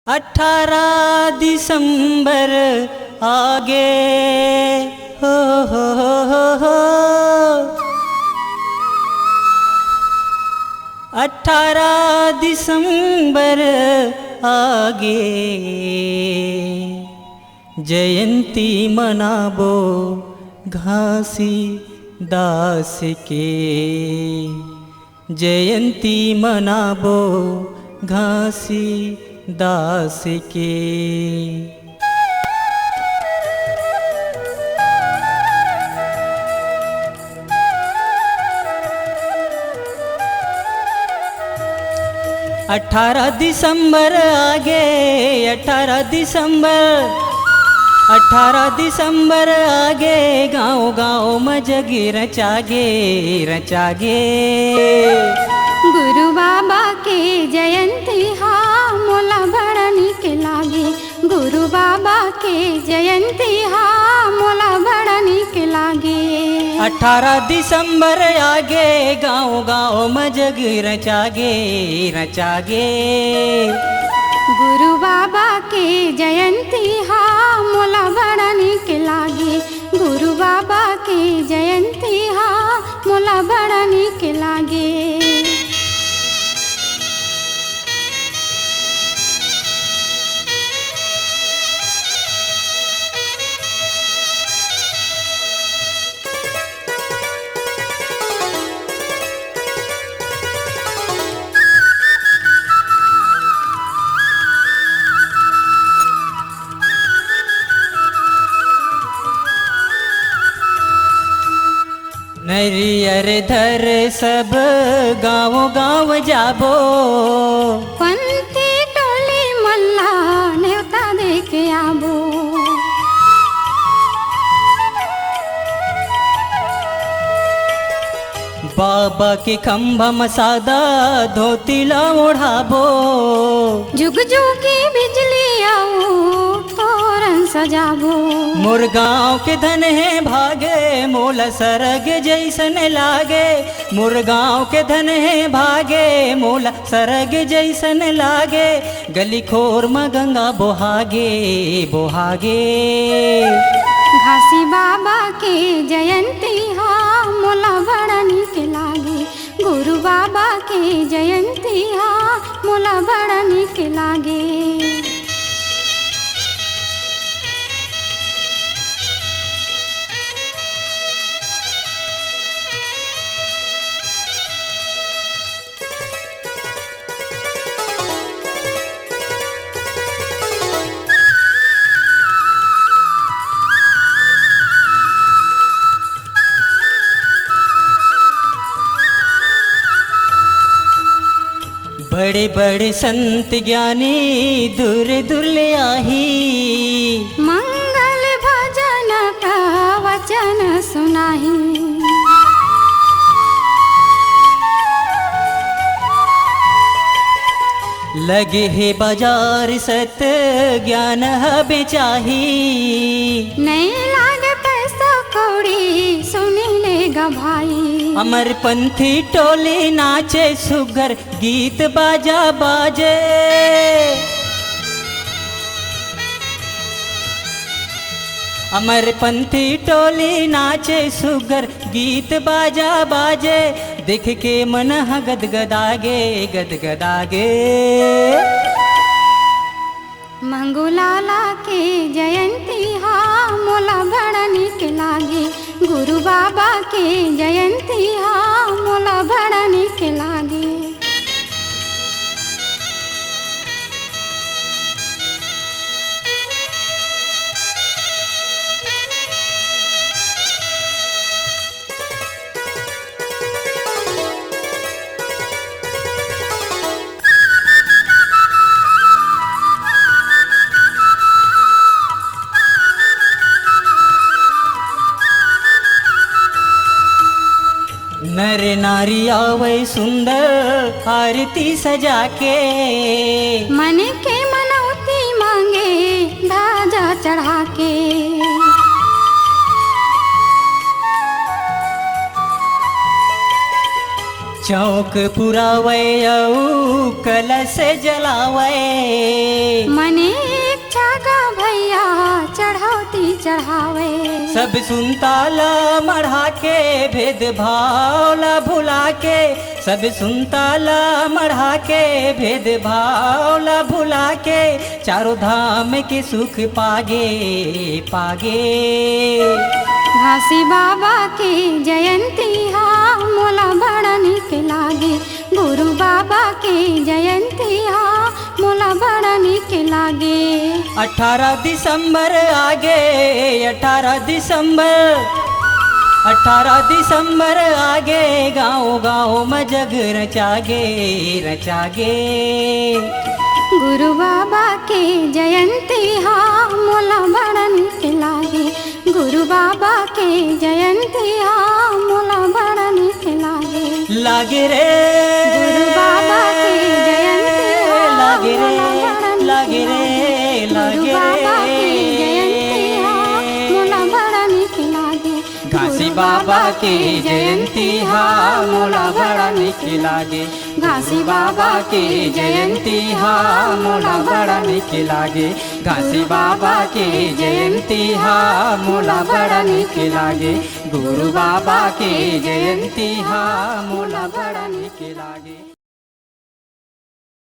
18 दिसंबर आगे हो 18 दिसंबर आगे जयंती मनाबो घासी दास के जयंती मनाबो घासी दास के 18 दिसंबर आगे 18 दिसंबर आगे गाँव गाँव में जगी रचागे गुरु बाबा के जयंती हा मोला बड़ा नीक लागे गुरु बाबा के जयंती हा मोला बड़ा नीक लागे 18 दिसंबर आगे गाँव गाँव में जगी रचागे गुरु बाबा के जयंती हा मोला बड़ा नीक लागे गुरु बाबा के जयंती हा मोला बड़ा नीक लागे नरियर धर सब गाँव गाँव जाबो पंथी टोली मल्ला न्योता देके आबो बाबा के खम्भा में सादा धोतीला ओढ़ाबो जुग जुगी बिजली आओ तोरण सजाबो मोर गाँव के धन है भागे मोला सरग जैसन लागे मोर गाँव के धन है भागे मोला सरग जैसन लागे गली खोर में गंगा बोहागे घासी बाबा के जयंती हा मोला बड़ा नीक लागे गुरु बाबा के जयंती हा मोला बड़ा नीक लागे बड़े बड़े संत ज्ञानी दूर दूर ले आही मंगल भजन का वचन सुनाही लगे है बाजार सत ज्ञान बेचाही नहीं लागे पैसा कौड़ी सुनी लेगा भाई अमर पंथी टोली नाचे सुगर गीत बाजा बाजे अमर पंथी टोली नाचे सुगर गीत बाजा बाजे देख के मन गदगदागे मंगुलाला के जयंती हा मोला बड़ा नीक लागे गुरु बाबा के जयंती हा मोला बड़ा नीक लागे नर नारी आवे सुंदर आरती सजा के मन के मनौती मांगे ध्वजा चढ़ा के चौक पुरावे औ कलश जलावे मने इच्छा का भैया चढ़ौती चढ़ावे सब सुनता ला मढ़ा के भेदभाव ला भुला के सब सुनता ला मढ़ा के भेदभाव ला भुला के चारों धाम के सुख पागे पागे घासी बाबा के जयंती हा मोला बड़ा निक लागे गुरु बाबा के जयंती हा मोला बड़ा निक लागे 18 दिसंबर आगे 18 दिसंबर आगे गाँव गाँव में जग रचागे रचागे गुरु बाबा के जयंती हा मोला बड़ा निक लागे गुरु बाबा के जयंती हा मोला बड़ा निक लागे लागे रे गुरु बाबा के जयंती हा लागे रे मोला बड़ा निक लागे रे गुरु लागे बाबा के जयंती हा रे मोला बड़ा निक लागे घासी बाबा के जयंती हा मोला बड़ा निक लागे घासी बाबा के जयंती हा मोला बड़ा निक लागे घासी बाबा के जयंती हा मोला बड़ा निक लागे गुरु बाबा के जयंती हा मोला बड़ा निक लागे।